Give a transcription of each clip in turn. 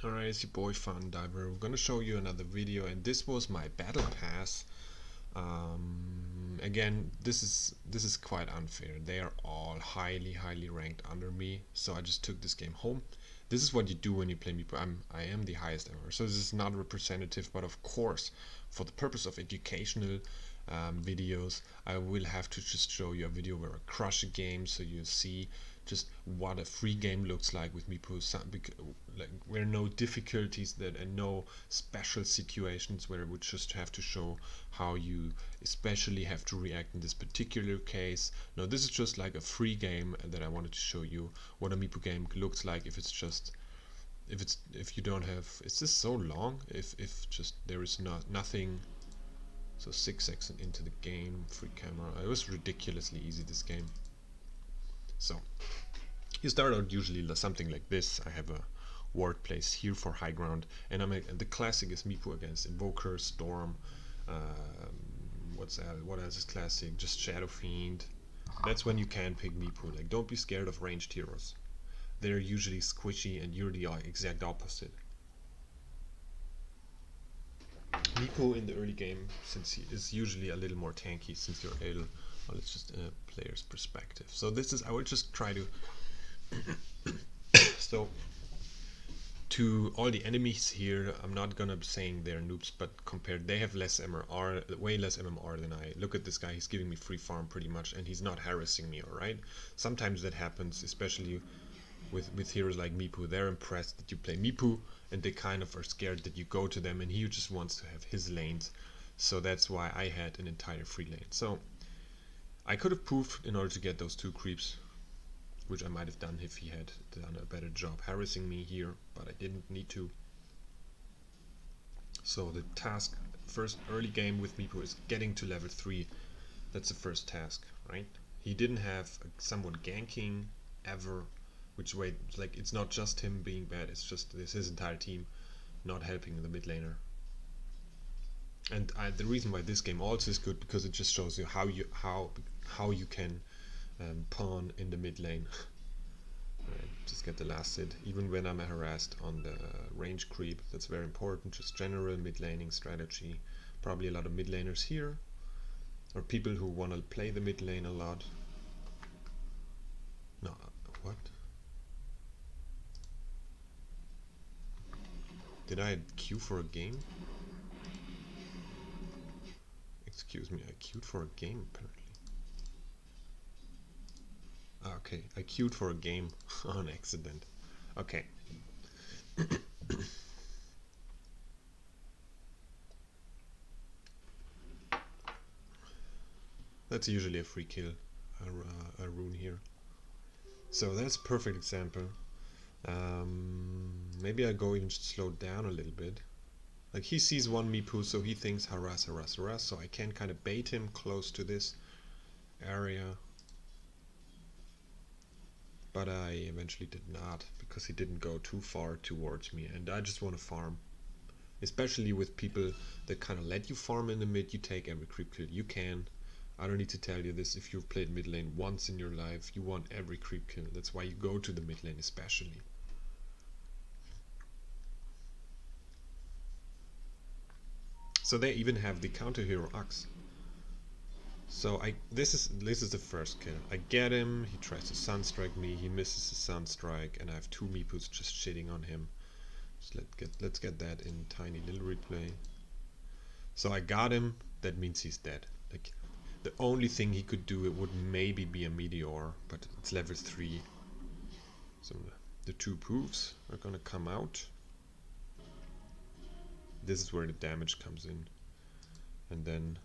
Alright, it's your boy Fun Diver. We're gonna show you another video, and this was my battle pass. Again, this is quite unfair. They are all highly ranked under me, so I just took this game home. This is what you do when you play Meepo. I am the highest ever, so this is not representative, but of course, for the purpose of educational videos, I will have to just show you a video where I crush a game, so you see just what a free game looks like with Meepo. Like where no difficulties that and no special situations where I would just have to show how you especially have to react in this particular case. No, this is just like a free game that I wanted to show you what a Meepo game looks like if you don't have. Is this so long? If just there is nothing. So 6 seconds into the game, free camera. It was ridiculously easy, this game. So you start out usually something like this. I have a ward place here for high ground, and the classic is Meepo against Invoker, Storm. What else is classic? Just Shadow Fiend. That's when you can pick Meepo. Like, don't be scared of ranged heroes. They're usually squishy, and you're the exact opposite. Meepo in the early game, since he is usually a little more tanky, since you're able. Well, it's just a player's perspective. So this is, I will just try to. So to all the enemies here, I'm not gonna be saying they're noobs, but compared, they have less MMR, way less MMR than I. Look at this guy, he's giving me free farm pretty much, and he's not harassing me, alright? Sometimes that happens, especially with heroes like Meepo. They're impressed that you play Meepo, and they kind of are scared that you go to them, and he just wants to have his lanes. So that's why I had an entire free lane. So I could have poofed in order to get those 2 creeps, which I might have done if he had done a better job harassing me here, but I didn't need to. So the task, first early game with Meepo, is getting to level 3. That's the first task, right? He didn't have someone ganking ever, which way, like, it's not just him being bad, it's just his entire team not helping the mid laner. And the reason why this game also is good, because it just shows you how you can pawn in the mid lane. Right, just get the last hit, even when I'm harassed on the range creep. That's very important. Just general mid laning strategy. Probably a lot of mid laners here, or people who want to play the mid lane a lot. No, what? Did I queue for a game? Excuse me, I queued for a game apparently. Okay, I queued for a game on accident. Okay. That's usually a free kill, a rune here. So that's a perfect example. Maybe I go even slow down a little bit. Like, he sees one Meepo, so he thinks harass, so I can kind of bait him close to this area. But I eventually did not, because he didn't go too far towards me, and I just want to farm. Especially with people that kind of let you farm in the mid, you take every creep kill you can. I don't need to tell you this. If you've played mid lane once in your life, you want every creep kill. That's why you go to the mid lane especially. So they even have the counter hero Axe. So this is the first kill. I get him, he tries to sunstrike me, he misses the sunstrike, and I have 2 Meepos just shitting on him. So let's get that in tiny little replay. So I got him, that means he's dead. Like, the only thing he could do, it would maybe be a meteor, but it's level 3. So the 2 poofs are gonna come out. This is where the damage comes in, and then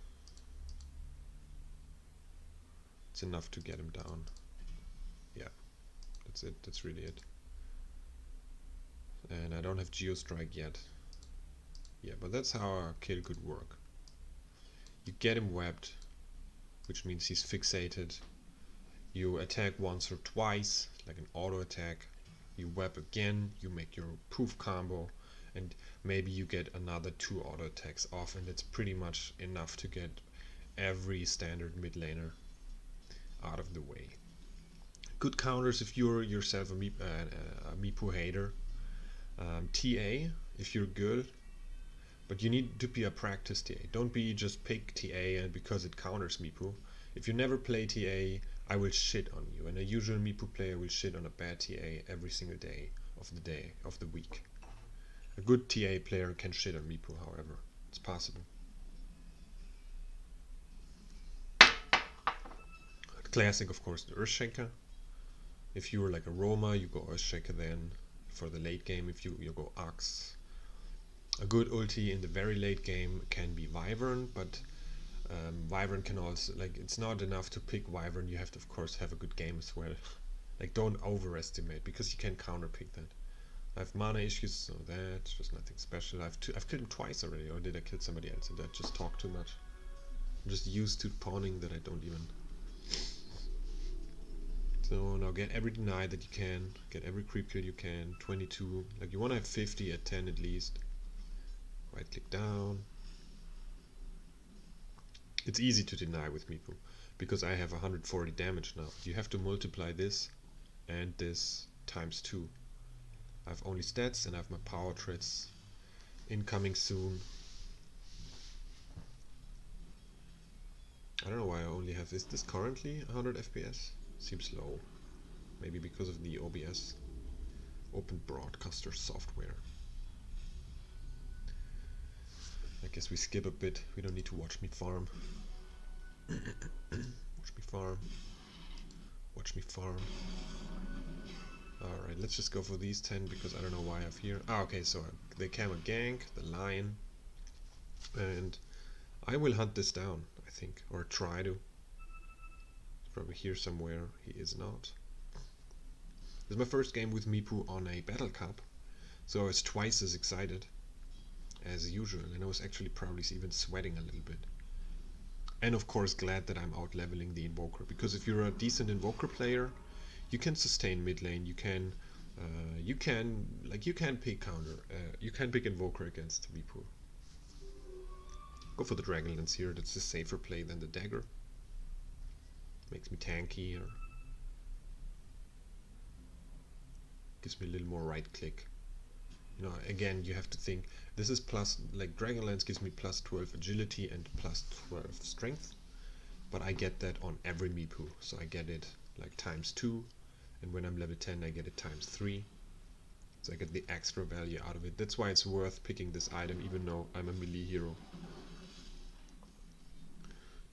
it's enough to get him down. Yeah, that's it. That's really it. And I don't have Geostrike yet. Yeah, but that's how a kill could work. You get him webbed, which means he's fixated. You attack once or twice, like an auto attack. You web again, you make your poof combo, and maybe you get another 2 auto attacks off, and it's pretty much enough to get every standard mid laner out of the way. Good counters if you're yourself a Meepo hater. TA if you're good, but you need to be a practice TA. Don't be just pick TA and because it counters Meepo. If you never play TA, I will shit on you, and a usual Meepo player will shit on a bad TA every single day of the week. A good TA player can shit on Meepo, however. It's possible. Classic, of course, the Earthshaker. If you were like a Roma, you go Earthshaker then. For the late game, if you go Ox. A good ulti in the very late game can be Wyvern, but Wyvern can also, like, it's not enough to pick Wyvern. You have to, of course, have a good game as well. Like, don't overestimate, because you can counter pick that. I have mana issues, so that's just nothing special. I've killed him twice already, or did I kill somebody else? And I just talk too much. I'm just used to pawning that I don't even. So now get every deny that you can, get every creep kill you can. 22, like you want to have 50 at 10 at least. Right click down. It's easy to deny with Meepo because I have 140 damage now. You have to multiply this and this times 2. I have only stats and I have my power threats incoming soon. I don't know why I only have, is this currently 100 FPS? Seems low. Maybe because of the OBS, Open Broadcaster software. I guess we skip a bit. We don't need to watch me farm. Watch me farm. Watch me farm. Alright, let's just go for these 10 because I don't know why I have here. Ah, okay, so they came a gank, the lion. And I will hunt this down, I think. Or try to. He's probably here somewhere. He is not. This is my first game with Meepo on a battle cup. So I was twice as excited as usual, and I was actually probably even sweating a little bit. And of course glad that I'm out leveling the invoker, because if you're a decent invoker player, you can sustain mid lane. You can pick counter. You can pick invoker against Meepo. Go for the Dragonlance here. That's a safer play than the dagger. Makes me tanky, or gives me a little more right click. You know, again, you have to think, this is plus, like Dragonlance gives me plus 12 agility and plus 12 strength, but I get that on every Meepo, so I get it like times 2, and when I'm level 10 I get it times 3, so I get the extra value out of it. That's why it's worth picking this item, even though I'm a melee hero.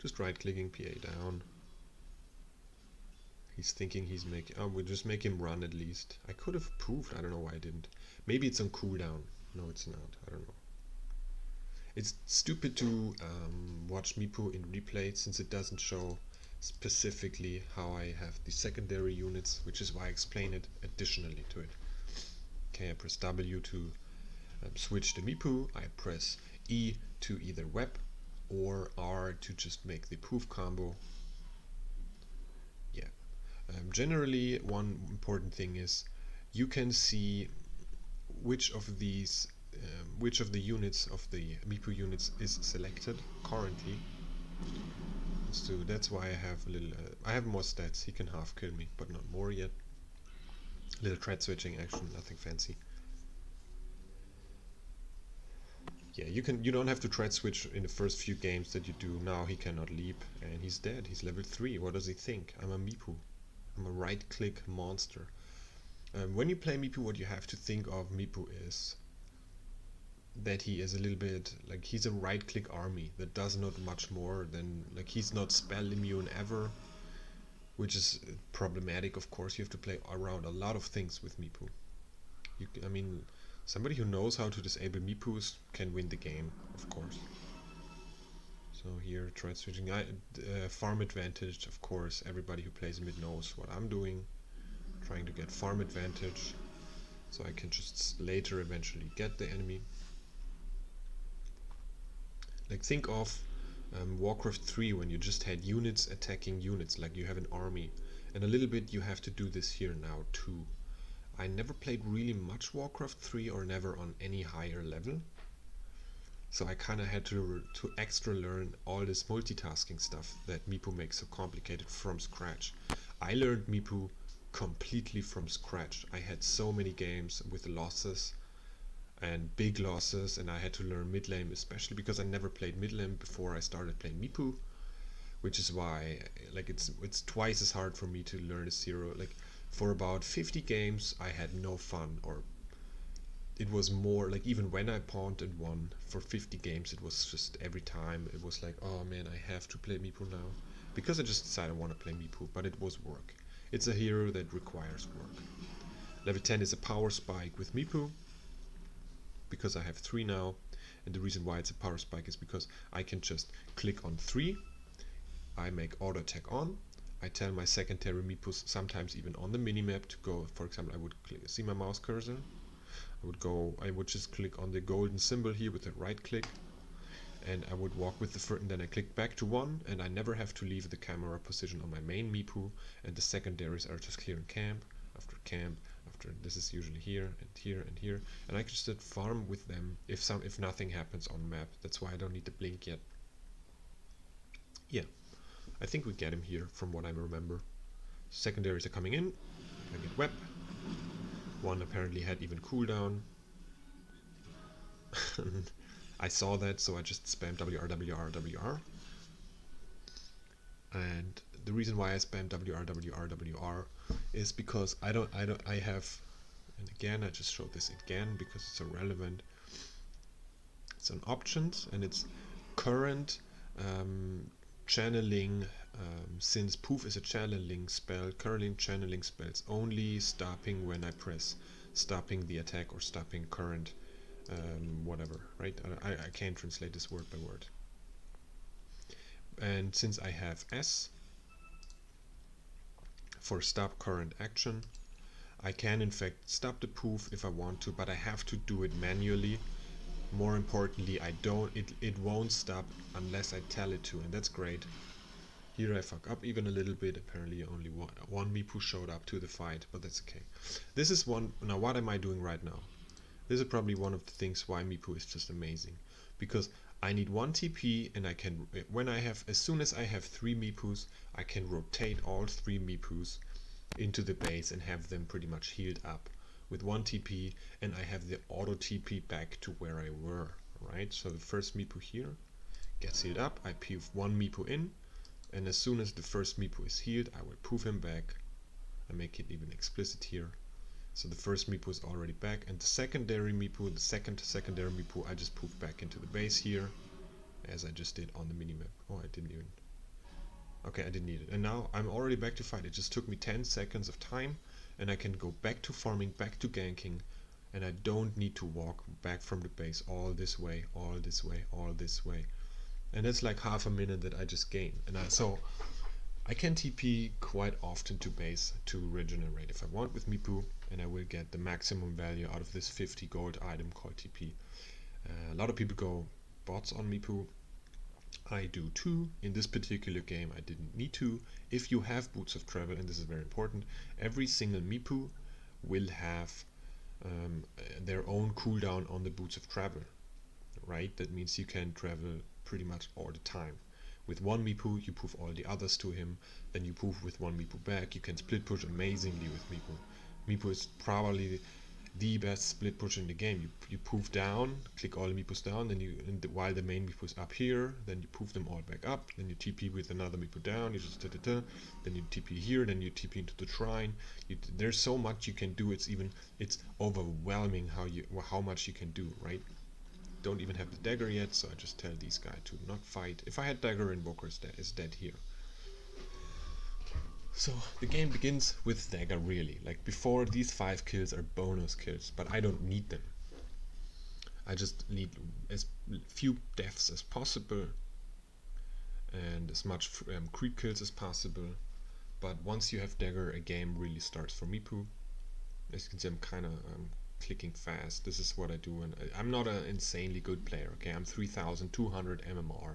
Just right clicking, PA down. He's thinking he's making, oh, we'll just make him run at least. I could have proved, I don't know why I didn't. Maybe it's on cooldown. No, it's not. I don't know. It's stupid to watch Meepo in replay since it doesn't show specifically how I have the secondary units, which is why I explain it additionally to it. Okay, I press W to switch to Meepo. I press E to either web or R to just make the poof combo. Yeah. Generally, one important thing is you can see which of the units of the Meepo units is selected currently. So that's why I have a little. I have more stats. He can half kill me, but not more yet. Little threat switching action, nothing fancy. Yeah, you don't have to threat switch in the first few games that you do. Now he cannot leap, and he's dead. He's level 3. What does he think? I'm a Meepo. I'm a right-click monster. When you play Meepo, what you have to think of Meepo is that he is a little bit like he's a right-click army that does not much more than, like, he's not spell immune ever, which is problematic. Of course, you have to play around a lot of things with Meepo. I mean, somebody who knows how to disable Meepos can win the game, of course. So here, try switching. Farm advantage, of course. Everybody who plays mid knows what I'm doing. Trying to get farm advantage, so I can just later eventually get the enemy. Like, think of Warcraft 3 when you just had units attacking units, like you have an army, and a little bit you have to do this here now too. I never played really much Warcraft 3 or never on any higher level, so I kinda had to extra learn all this multitasking stuff that Meepo makes so complicated from scratch. I learned Meepo completely from scratch. I had so many games with losses and big losses, and I had to learn mid lane, especially because I never played mid lane before I started playing Meepo, which is why like it's twice as hard for me to learn a zero. Like for about 50 games I had no fun, or it was more like even when I pawned and won for 50 games, it was just every time it was like, oh man, I have to play Meepo now, because I just decided I want to play Meepo, but it was work. It's a hero that requires work. Level 10 is a power spike with Meepo, because I have 3 now, and the reason why it's a power spike is because I can just click on 3, I make auto attack on, I tell my secondary Meepos, sometimes even on the minimap, to go. For example, I would see my mouse cursor, I would just click on the golden symbol here with the right click, and I would walk with the foot, and then I click back to 1, and I never have to leave the camera position on my main Meepo, and the secondaries are just clearing camp, after this is usually here and here and here, and I can just farm with them if nothing happens on map. That's why I don't need the blink yet. Yeah, I think we get him here from what I remember. Secondaries are coming in, I get web. One apparently had even cooldown. I saw that, so I just spammed WR, WR, WR. And the reason why I spam WR, WR, WR is because I have, and again I just showed this again because it's so relevant. It's on options, and it's current channeling. Since poof is a channeling spell, currently channeling spells only stopping when I press stopping the attack or stopping current whatever, right? I can't translate this word by word. And since I have S for stop current action, I can in fact stop the poof if I want to, but I have to do it manually. More importantly, it won't stop unless I tell it to, and that's great. Here I fuck up even a little bit. Apparently only one Meepo showed up to the fight, but that's okay. This is one. Now what am I doing right now? This is probably one of the things why Meepo is just amazing, because I need 1 TP, and I can, as soon as I have 3 Meepos, I can rotate all 3 Meepos into the base and have them pretty much healed up with 1 TP, and I have the auto TP back to where I were, right? So the first Meepo here gets healed up, I poof 1 Meepo in, and as soon as the first Meepo is healed, I will poof him back. I make it even explicit here. So the first Meepo is already back, and the secondary Meepo, the secondary Meepo, I just poof back into the base here, as I just did on the minimap. Oh, I didn't even. Okay, I didn't need it. And now I'm already back to fight. It just took me 10 seconds of time, and I can go back to farming, back to ganking, and I don't need to walk back from the base all this way, all this way, all this way. And that's like half a minute that I just gain. And so I can TP quite often to base to regenerate if I want with Meepo, and I will get the maximum value out of this 50 gold item called TP. A lot of people go bots on Meepo. I do too. In this particular game I didn't need to. If you have boots of travel, and this is very important, every single Meepo will have their own cooldown on the boots of travel, right? That means you can travel pretty much all the time. With 1 Meepo, you poof all the others to him, then you poof with 1 Meepo back. You can split push amazingly with Meepo. Meepo is probably the best split push in the game. You poof down, click all the Meepos down, then while the main Meepo is up here, then you poof them all back up, then you TP with another Meepo down, you just then you TP here, then you TP into the shrine. There's so much you can do. It's overwhelming how much you can do, right? Don't even have the dagger yet, so I just tell these guys to not fight. If I had dagger, Invoker is dead here. So the game begins with dagger, really. Like before, these 5 kills are bonus kills, but I don't need them. I just need as few deaths as possible and as much creep kills as possible. But once you have dagger, a game really starts for Meepo. As you can see, I'm kind of clicking fast. This is what I do, and I'm not an insanely good player. Okay, I'm 3,200 MMR,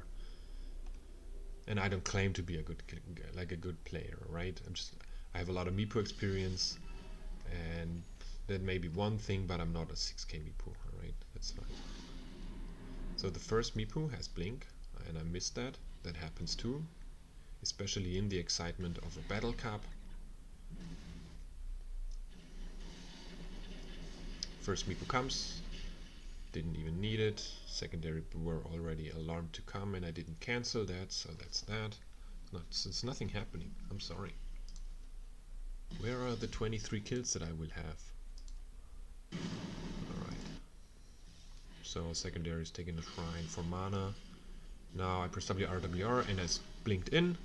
and I don't claim to be a good player, right? I have a lot of Meepo experience, and that may be one thing, but I'm not a 6k Meepo, alright? That's fine. So the first Meepo has blink, and I missed that. That happens too, especially in the excitement of a battle cup. First Meepo comes, didn't even need it. Secondary were already alarmed to come, and I didn't cancel that, so that's that. It's nothing happening. I'm sorry. Where are the 23 kills that I will have? Alright. So secondary is taking a shrine for mana. Now I press WRWR and I blinked in.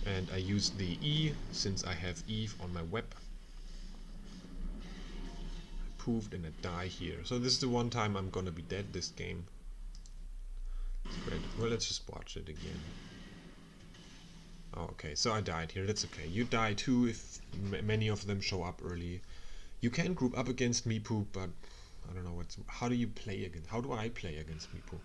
And I used the E, since I have Eve on my web. I poofed and I die here. So this is the one time I'm gonna be dead this game. That's great. Well, let's just watch it again. Oh, okay, so I died here. That's okay. You die too if many of them show up early. You can group up against Meepo, but I don't know how do you play against? How do I play against Meepo?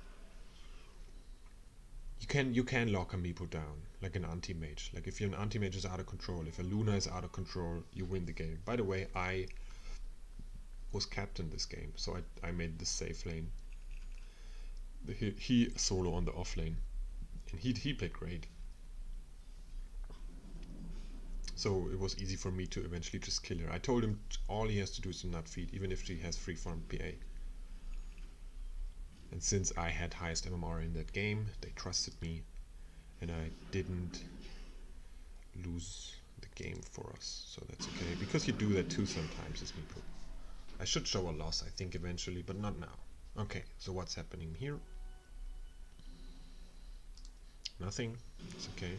You can lock a Meepo down like an anti-mage. Like if your anti-mage is out of control, if a Luna is out of control, you win the game. By the way, I was captain this game, so I made the safe lane. He solo on the off lane, and he played great. So it was easy for me to eventually just kill her. I told him all he has to do is to not feed, even if she has free farm PA. And since I had highest MMR in that game, they trusted me, and I didn't lose the game for us. So that's okay, because you do that too sometimes as Meepo. I should show a loss, I think, eventually, but not now. Okay, so what's happening here? Nothing. It's okay.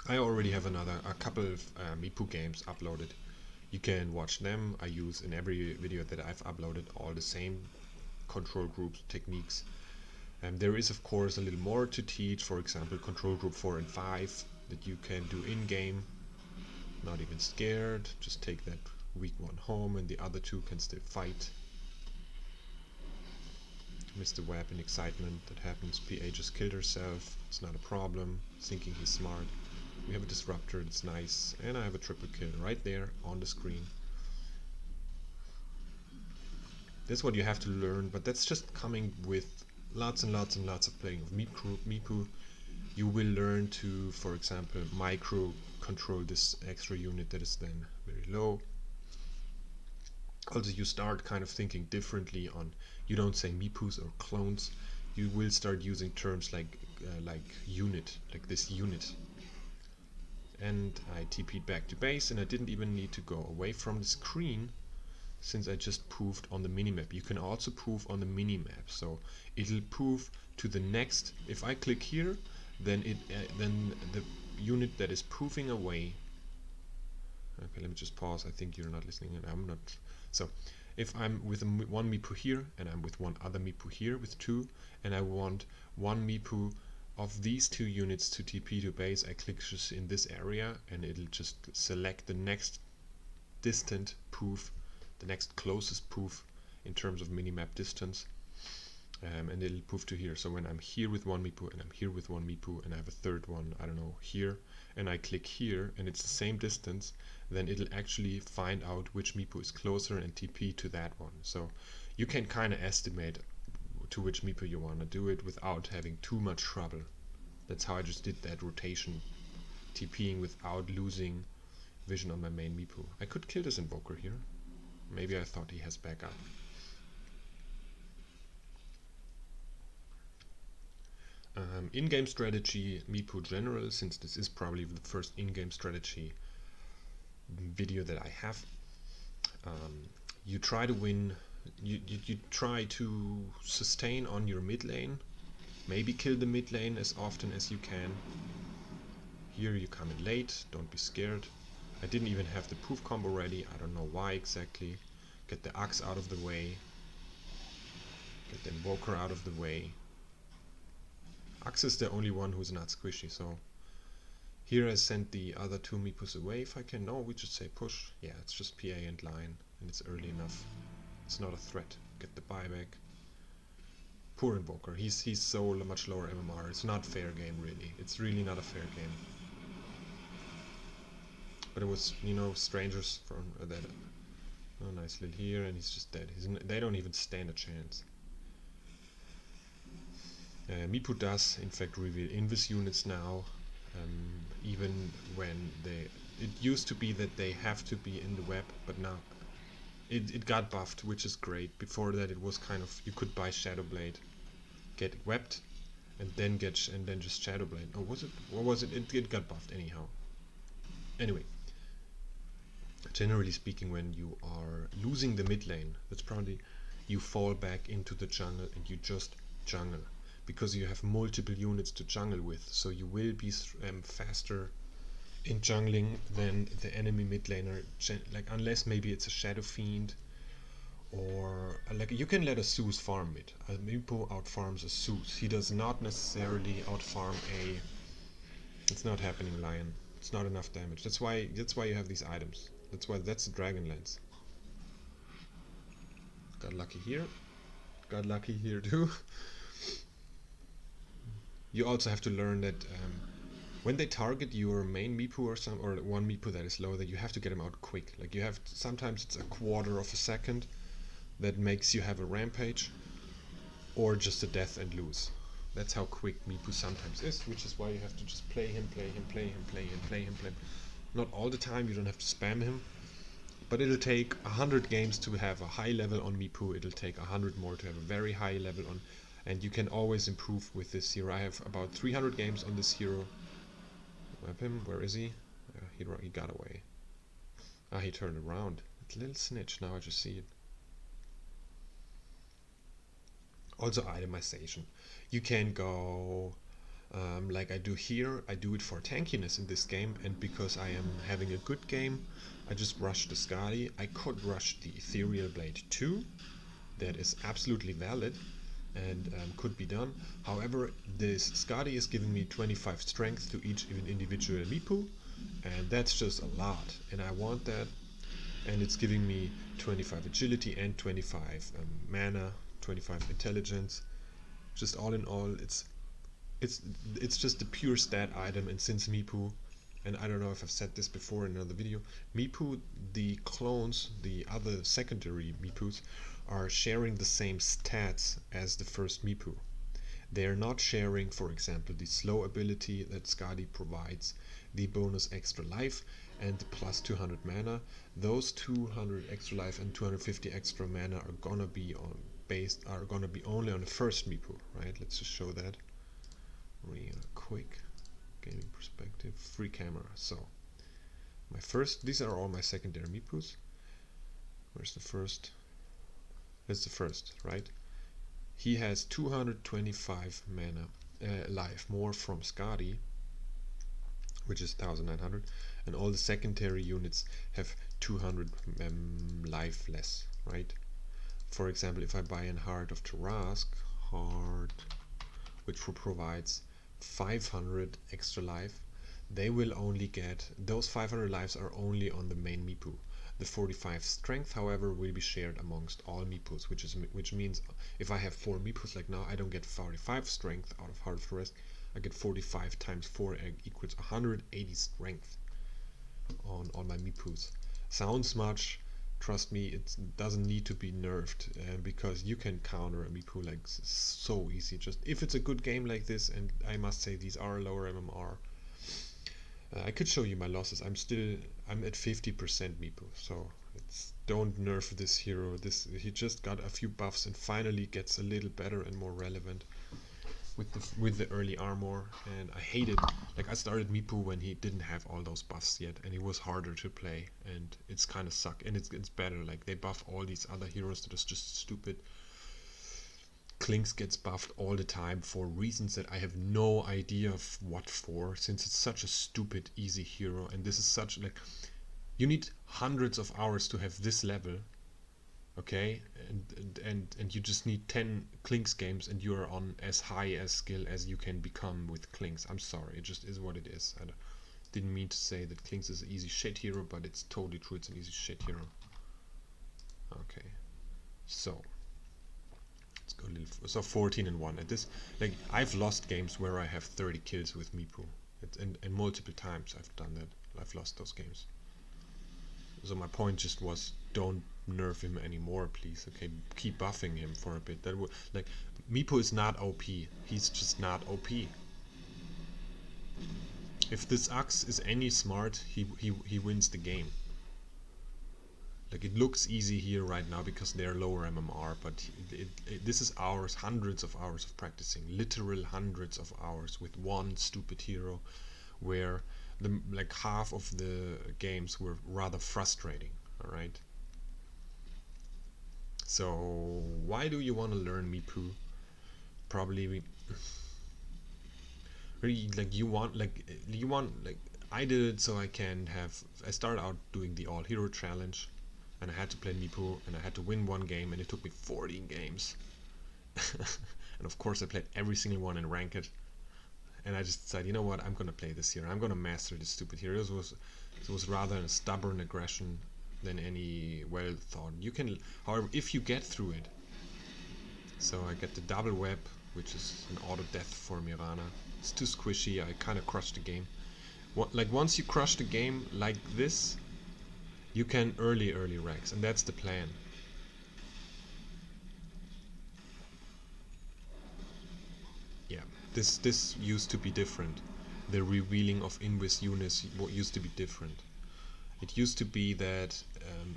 I already have a couple of Meepo games uploaded. You can watch them. I use in every video that I've uploaded all the same control groups, techniques. There is of course a little more to teach, for example control group 4 and 5 that you can do in-game. Not even scared, just take that weak one home and the other two can still fight. Missed the web in excitement, that happens. PA just killed herself, it's not a problem, thinking he's smart. We have a disruptor, it's nice, and I have a triple kill right there on the screen. That's what you have to learn, but that's just coming with lots and lots and lots of playing of Meepo. You will learn to, for example, micro control this extra unit that is then very low. Also, you start kind of thinking differently on, you don't say Meepos or clones, you will start using terms like unit, like this unit. And I TP'd back to base, and I didn't even need to go away from the screen since I just poofed on the minimap. You can also poof on the minimap, so it'll poof to the next. If I click here, then then the unit that is poofing away. Okay, let me just pause. I think you're not listening, and I'm not. So, if I'm with one Meepo here, and I'm with one other Meepo here with two, and I want one Meepo of these two units to TP to base, I click just in this area, and it'll just select the next distant poof, the next closest poof in terms of minimap distance, and it'll poof to here. So when I'm here with one Meepo and I'm here with one Meepo and I have a third one, I don't know, here, and I click here and it's the same distance, then it'll actually find out which Meepo is closer and TP to that one. So you can kind of estimate to which Meepo you want to do it without having too much trouble. That's how I just did that rotation, TPing without losing vision on my main Meepo. I could kill this invoker here. Maybe I thought he has backup. In-game strategy, Meepo general, since this is probably the first in-game strategy video that I have. You try to win, you try to sustain on your mid lane, maybe kill the mid lane as often as you can. Here you come in late, don't be scared. I didn't even have the poof combo ready, I don't know why exactly. Get the axe out of the way, get the invoker out of the way. Axe is the only one who's not squishy, so here I sent the other two Meepos away if I can. No, we just say push. Yeah, it's just PA and line, and it's early enough. It's not a threat. Get the buyback. Poor invoker. He's so much lower MMR. It's not fair game, really. It's really not a fair game. But it was, you know, strangers from that. Oh, nice little here, and he's just dead. They don't even stand a chance. Meepo does, in fact, reveal invis units now, even when it used to be that they have to be in the web, but now it got buffed, which is great. Before that, it was kind of, you could buy Shadowblade, get webbed, and then just Shadowblade. Oh, was it? What was it? It got buffed anyhow. Anyway, generally speaking, when you are losing the mid lane, that's probably, you fall back into the jungle and you just jungle, because you have multiple units to jungle with, so you will be faster in jungling than the enemy mid laner, like, unless maybe it's a Shadow Fiend, or like, you can let a Zeus farm mid. Meepo outfarms a Zeus. He does not necessarily outfarm a, it's not happening, Lion. It's not enough damage. That's why you have these items. That's the Dragon Lance. Got lucky here. Got lucky here too. You also have to learn that when they target your main Meepo or one Meepo that is low, that you have to get him out quick. Like, you have, sometimes it's a quarter of a second that makes you have a rampage, or just a death and lose. That's how quick Meepo sometimes is, which is why you have to just play him. Not all the time, you don't have to spam him, but it'll take 100 games to have a high level on Meepo. It'll take 100 more to have a very high level on, and you can always improve with this hero. I have about 300 games on this hero. Web him, where is he? He got away. Ah, he turned around. That little snitch, now I just see it. Also, itemization. You can go like I do here. I do it for tankiness in this game, and because I am having a good game, I just rush the Skadi. I could rush the Ethereal Blade too. That is absolutely valid and could be done. However, this Skadi is giving me 25 strength to each individual Meepo, and that's just a lot, and I want that. And it's giving me 25 agility and 25 mana, 25 intelligence. Just all in all, it's just a pure stat item. And since Meepo, and I don't know if I've said this before in another video, Meepo, the clones, the other secondary Meepos, are sharing the same stats as the first Meepo. They are not sharing, for example, the slow ability that Skadi provides, the bonus extra life, and the plus 200 mana. Those 200 extra life and 250 extra mana are gonna be only on the first Meepo, right? Let's just show that real quick. Gaming perspective, free camera. So these are all my secondary Meepos. Where's the first? That's the first, right? He has 225 mana life more from Skadi, which is 1900, and all the secondary units have 200 life less, right? For example, if I buy an Heart of Tarask, which provides 500 extra life, they will only get, those 500 lives are only on the main Meepo. The 45 strength, however, will be shared amongst all Meepos, which means if I have 4 Meepos like now, I don't get 45 strength out of Heart of Tarask. I get 45 times 4 equals 180 strength on all my Meepos. Sounds much. Trust me, it doesn't need to be nerfed, because you can counter a Meepo like so easy. Just if it's a good game like this, and I must say these are lower MMR. I could show you my losses. I'm at 50% Meepo, so don't nerf this hero. He just got a few buffs and finally gets a little better and more relevant with the early armor, and I hate it. Like, I started Meepo when he didn't have all those buffs yet, and it was harder to play, and it's kind of suck. And it's better. Like, they buff all these other heroes that is just stupid. Klinks gets buffed all the time for reasons that I have no idea of what for, since it's such a stupid easy hero, and this is such, like, you need hundreds of hours to have this level, okay, and you just need 10 Klinks games and you're on as high as skill as you can become with Klinks. I'm sorry, it just is what it is. I didn't mean to say that Klinks is an easy shit hero, but it's totally true, it's an easy shit hero. Okay, so let's go a little. So 14-1 at this. Like, I've lost games where I have 30 kills with Meepo, and multiple times I've done that. I've lost those games. So my point just was, don't nerf him anymore, please. Okay, keep buffing him for a bit. That would, like, Meepo is not OP. He's just not OP. If this Axe is any smart, he wins the game. Like, it looks easy here right now because they're lower MMR, but this is hours, hundreds of hours of practicing, literal hundreds of hours with one stupid hero, where like half of the games were rather frustrating. All right. So why do you want to learn Meepo? Probably really like you want like I did it so I started out doing the all hero challenge, and I had to play Meepo, and I had to win one game, and it took me 14 games. And of course I played every single one in ranked, and I just decided, you know what, I'm gonna play this hero, I'm gonna master this stupid hero. It was rather a stubborn aggression than any well thought. You can, however, if you get through it. So I get the double web, which is an auto death for Mirana. It's too squishy, I kinda crushed the game. Like, once you crush the game like this, you can early Rex, and that's the plan. Yeah, this used to be different. The revealing of invis units used to be different. It used to be that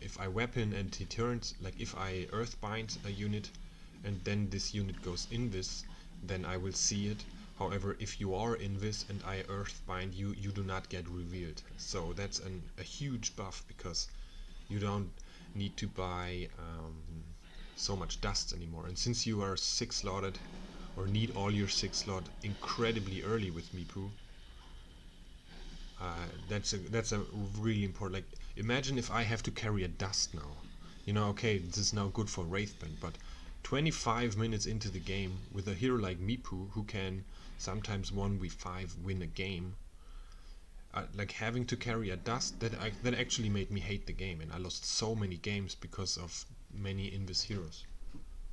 if I weapon and he turns, like if I earthbind a unit and then this unit goes invis, then I will see it. However, if you are invis and I earthbind you, you do not get revealed. So that's a huge buff, because you don't need to buy so much dust anymore. And since you are 6 slotted, or need all your 6 slot incredibly early with Meepo, that's a really important. Like, imagine if I have to carry a dust now. You know, okay, this is now good for Wraithband, but 25 minutes into the game with a hero like Meepo, who can sometimes 1v5 win a game, like having to carry a dust, that actually made me hate the game, and I lost so many games because of many invis heroes.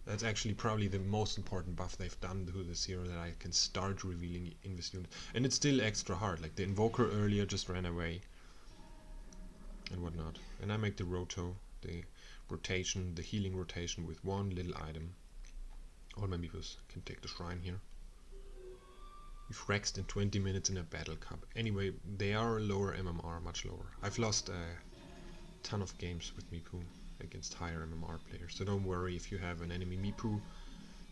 That's actually probably the most important buff they've done to this hero, that I can start revealing invis units. And it's still extra hard, like the Invoker earlier just ran away and whatnot. And I make the rotation, the healing rotation with one little item. All my Meepos can take the shrine here. We've Rexed in 20 minutes in a battle cup. Anyway, they are lower MMR, much lower. I've lost a ton of games with Meepo against higher MMR players, so don't worry if you have an enemy Meepo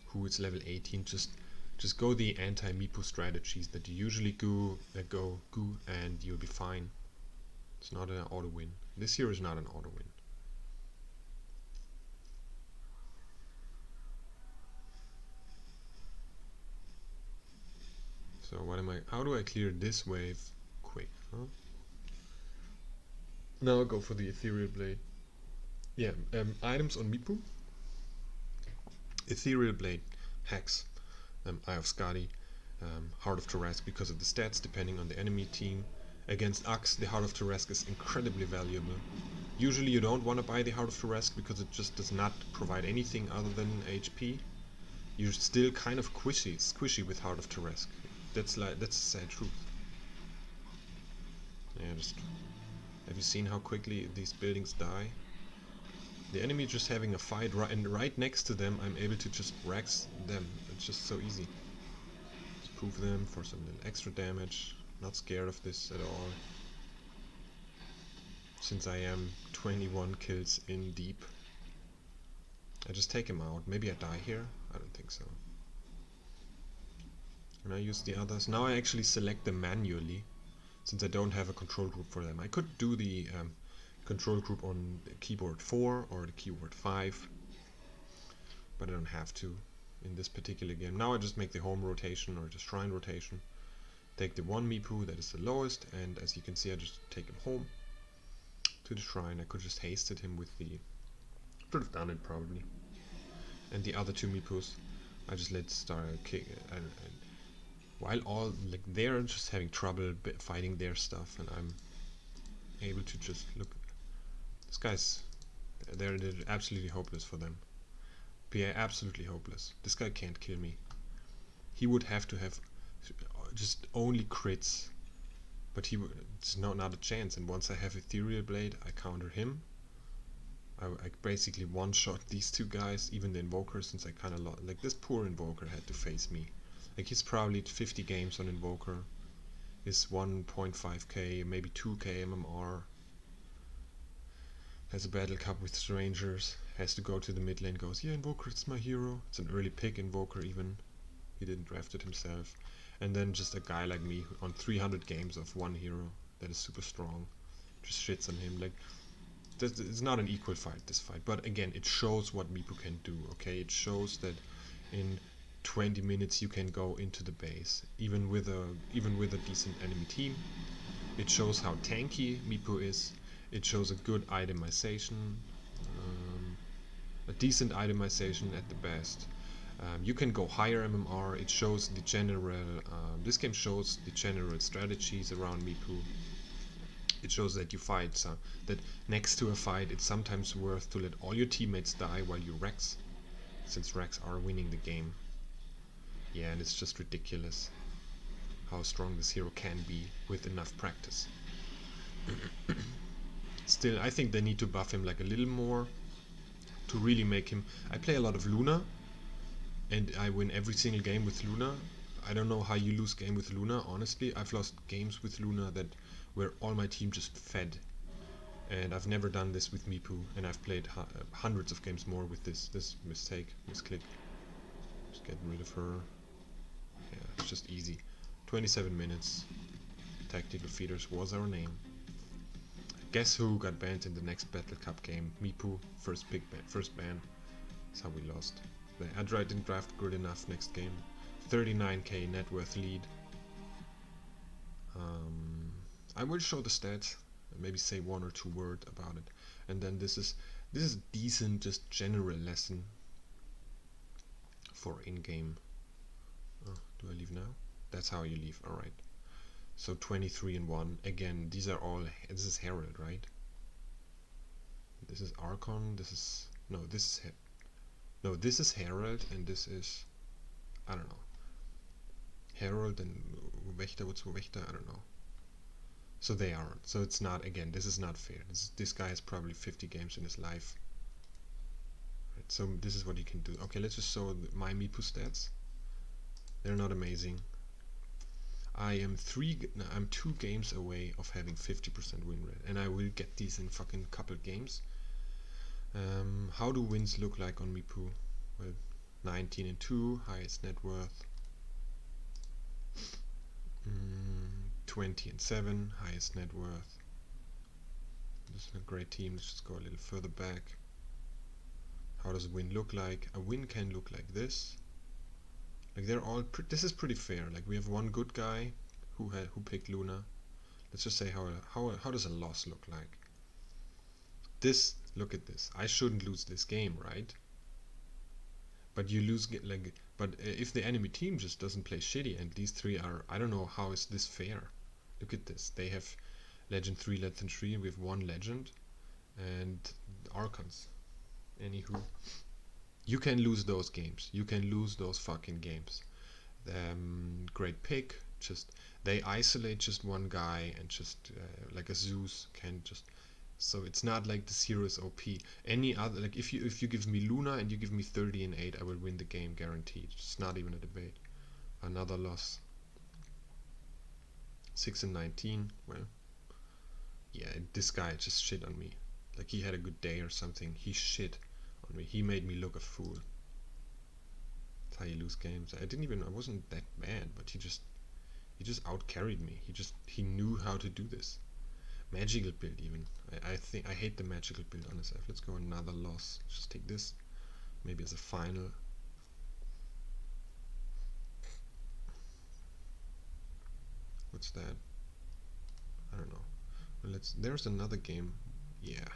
who is level 18. Just go the anti-Meepo strategies that you usually go, and you'll be fine. It's not an auto win. This here is not an auto win. So how do I clear this wave quick? Huh? Now I'll go for the Ethereal Blade. Yeah, items on Meepo. Ethereal Blade, Hex, Eye of Skadi, Heart of Tarrasque because of the stats depending on the enemy team. Against Axe, the Heart of Tarrasque is incredibly valuable. Usually you don't want to buy the Heart of Tarrasque because it just does not provide anything other than HP. You're still kind of squishy with Heart of Tarrasque. That's the sad truth. Yeah, have you seen how quickly these buildings die? The enemy just having a fight, and right next to them I'm able to just Rex them. It's just so easy. Just proof them for some little extra damage. Not scared of this at all, since I am 21 kills in deep. I just take him out. Maybe I die here? I don't think so. And I use the others. Now I actually select them manually, since I don't have a control group for them. I could do the control group on the keyboard 4 or the keyboard 5, but I don't have to in this particular game. Now I just make the home rotation or the shrine rotation. Take the one Meepo that is the lowest, and as you can see I just take him home to the shrine. I could just hasted him with the... should have done it probably. And the other two Meepos I just let start kick, and while all, like, they're just having trouble fighting their stuff, and I'm able to just look. This guy's, they're absolutely hopeless for them. PA absolutely hopeless. This guy can't kill me. He would have to have just only crits, but it's not a chance. And once I have Ethereal Blade, I counter him. I basically one-shot these two guys, even the Invoker, since I kind of like, this poor Invoker had to face me. Like, he's probably 50 games on Invoker. is 1.5k, maybe 2k MMR. Has a battle cup with strangers. Has to go to the mid lane. Goes, yeah, Invoker, it's my hero. It's an early pick, Invoker even. He didn't draft it himself. And then just a guy like me on 300 games of one hero that is super strong. Just shits on him. Like, it's not an equal fight, this fight. But again, it shows what Meepo can do, okay? It shows that in 20 minutes you can go into the base, even with a decent enemy team. It shows how tanky Meepo is. It shows a good itemization, a decent itemization at the best. You can go higher MMR. It shows the general. This game shows the general strategies around Meepo. It shows that you fight, that next to a fight, it's sometimes worth to let all your teammates die while you Rex, since Rex are winning the game. Yeah, and it's just ridiculous how strong this hero can be with enough practice. Still, I think they need to buff him like a little more to really make him. I play a lot of Luna, and I win every single game with Luna. I don't know how you lose game with Luna, honestly. I've lost games with Luna that where all my team just fed. And I've never done this with Meepo, and I've played hundreds of games more with this misclick. Just getting rid of her. Yeah, it's just easy. 27 minutes. Tactical Feeders was our name. Guess who got banned in the next Battle Cup game? Meepo, first ban. That's how we lost. The Adroit didn't draft good enough next game. 39k net worth lead. I will show the stats and maybe say one or two words about it. And then this is decent, just general lesson for in-game. Oh, do I leave now? That's how you leave. All right. So 23 and 1. Again, these are all. This is Herald, right? This is Archon. This is this is Herald, and this is, I don't know. Herald and Wächter, what's Wächter? I don't know. So they aren't. So it's not, again, this is not fair. This guy has probably 50 games in his life. Right, so this is what he can do. Okay, let's just show my Meepo stats. They're not amazing. I'm 2 games away of having 50% win rate, and I will get these in fucking couple games. How do wins look like on Meepo? Well, 19 and 2, highest net worth. 20 and 7, highest net worth. This is a great team. Let's just go a little further back. How does a win look like? A win can look like this. Like they're all. This is pretty fair. Like we have one good guy who picked Luna. Let's just say how does a loss look like? This. Look at this. I shouldn't lose this game, right? But you lose like. But if the enemy team just doesn't play shitty, and these three are, I don't know how is this fair. Look at this. They have Legend 3, Legend 3. We have one Legend, and Archons. Anywho, you can lose those games. You can lose those fucking games. Great pick. Just they isolate just one guy, and just like a Zeus can just. So it's not like this hero is OP. Any other, like if you give me Luna and you give me 30 and 8, I will win the game guaranteed. It's not even a debate. Another loss. 6 and 19. Well, yeah, this guy just shit on me. Like he had a good day or something. He shit on me. He made me look a fool. That's how you lose games. I wasn't that bad, but he just out carried me. He knew how to do this. Magical build even. I think I hate the magical build on SF. Let's go another loss. Just take this. Maybe as a final. What's that? I don't know. Well, there's another game. Yeah.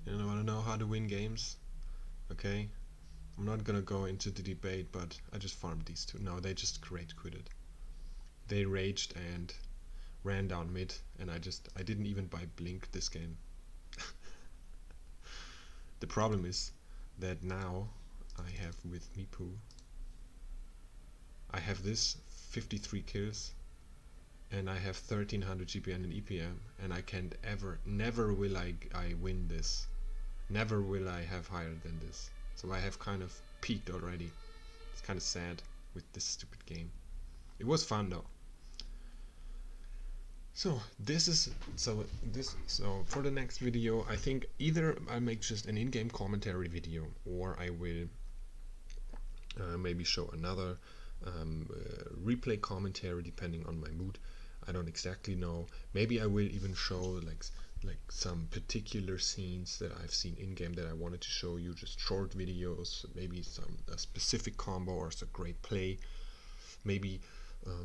You don't want to know how to win games? Okay. I'm not gonna go into the debate, but I just farmed these two. No, they just quitted. They raged and ran down mid, and I didn't even buy Blink this game. The problem is that now I have with Meepo, I have this 53 kills, and I have 1300 GPN and EPM, and I can't never will I win this. Never will I have higher than this. So I have kind of peaked already. It's kind of sad with this stupid game. It was fun though. So so for the next video, I think either I'll make just an in-game commentary video, or I will maybe show another replay commentary depending on my mood. I don't exactly know. Maybe I will even show like some particular scenes that I've seen in game that I wanted to show you, just short videos, maybe a specific combo or some great play, maybe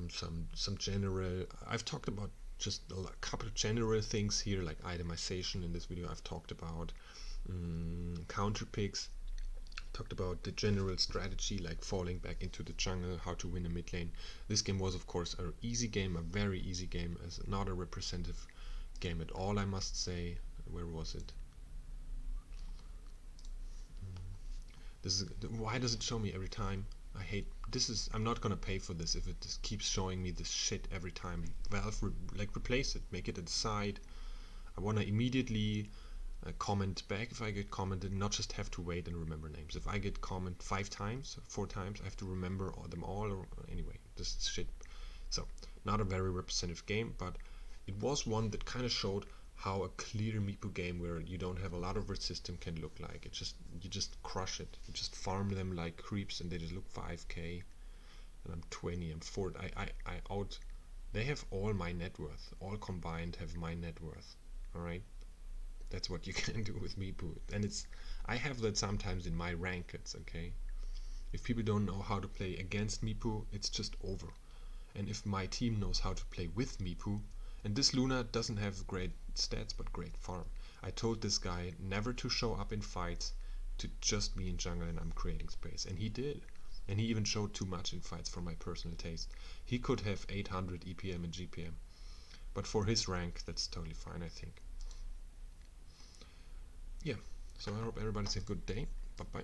some general. I've talked about just a couple of general things here, like itemization in this video. I've talked about counter picks, talked about the general strategy, like falling back into the jungle, how to win a mid lane. This game was of course an easy game, a very easy game, as not a representative game at all, I must say. Where was it? This is, why does it show me every time? I hate this. Is I'm not gonna pay for this if it just keeps showing me this shit every time. Valve replace it, make it a side. I wanna immediately comment back if I get commented, not just have to wait and remember names. If I get comment 5 times, 4 times, I have to remember them all. Or anyway, this shit. So not a very representative game, but it was one that kind of showed how a clear Meepo game where you don't have a lot of resistance can look like. It just, you just crush it. You just farm them like creeps and they just look 5k. And I'm 20, I'm 4. I out. They have all my net worth. All combined have my net worth. Alright? That's what you can do with Meepo. And it's, I have that sometimes in my rankeds, okay? If people don't know how to play against Meepo, it's just over. And if my team knows how to play with Meepo, and this Luna doesn't have great stats but great farm. I told this guy never to show up in fights, to just be in jungle and I'm creating space. And he did. And he even showed too much in fights for my personal taste. He could have 800 EPM and GPM. But for his rank, that's totally fine, I think. Yeah, so I hope everybody's a good day. Bye bye.